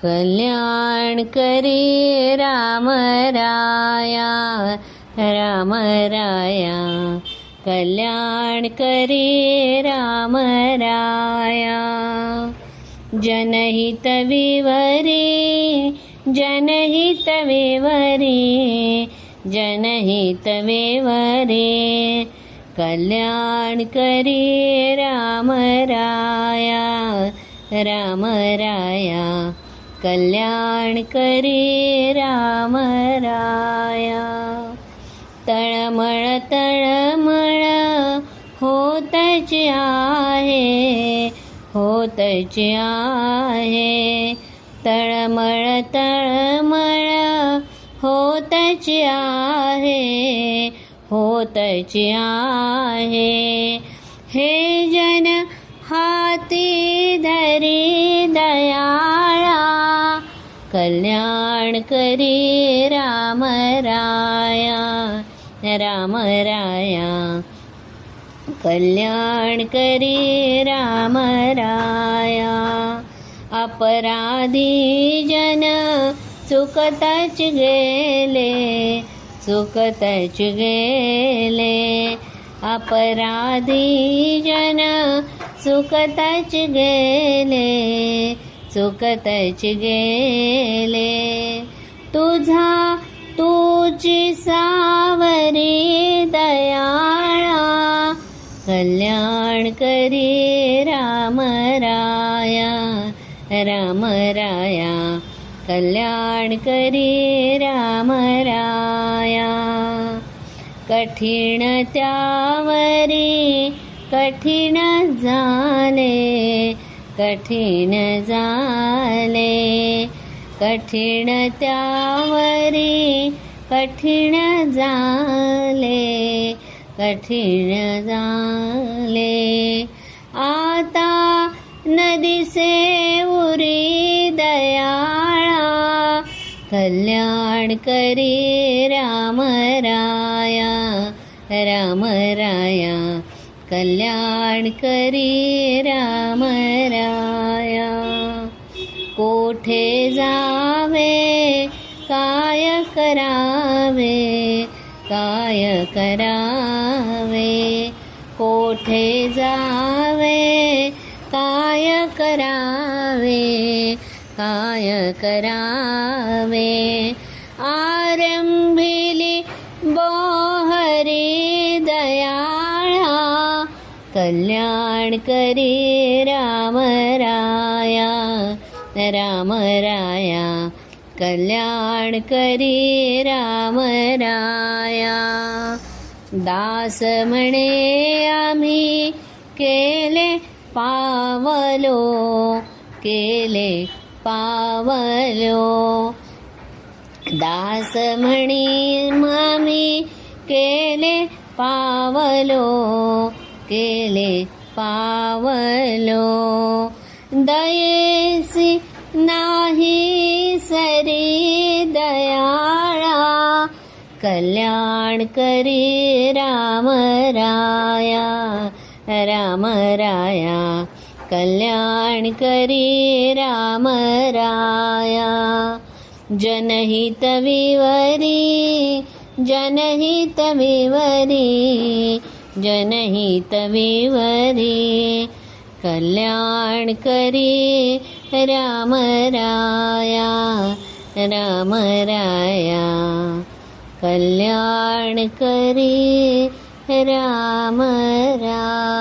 कल्याण करी राम राया, राम राया कल्याण करी राम राया. जनहित विवरी, जनहित विवरी, जनहित विवरी कल्याण करी राम राया, राम राया कल्याण करी राम राया. तळमळ तळमळ होतच आहे, होतच आहे. तळमळ तळमळ होतच आहे, होतच आहे. हे जन हाती धरी दयाळा, कल्याण करी राम राया, राम राया कल्याण करी राम राया. अपराधी जन चुकतच गेले, चुकतच गेले. अपराधी जन चुकतच गेले, चुकतच गेले. तुझा तुझी सावरी दयाळा, कल्याण करी राम राया, राम राया कल्याण करी राम राया. कठीण त्यावरी कठीण झाले, कठीण झाले. कठीण त्यावरी कठीण झाले, कठीण झाले. आता नदीसे उरी दयाळा, कल्याण करी राम राया, राम राया कल्याण करी राम राया. कोठे जावे काय करावे, काय करावे. कोठे जावे काय करावे, काय करावे. आरंभिली बोहरी दयाळा, कल्याण करी राम राया, राम राया कल्याण करी राम राया. दास म्हणे आम्ही केले पावलो, केले पावलो. दास म्हणी आम्ही केले पावलो, केले पावलो. दयेसी नाही सरी दयाळा, कल्याण करी राम राया, राम राया कल्याण करी राम राया. जनहित विवरी, जनहित विवरी, जनहित विवरी कल्याण करी राम राया, राम राया कल्याण करी राम राया.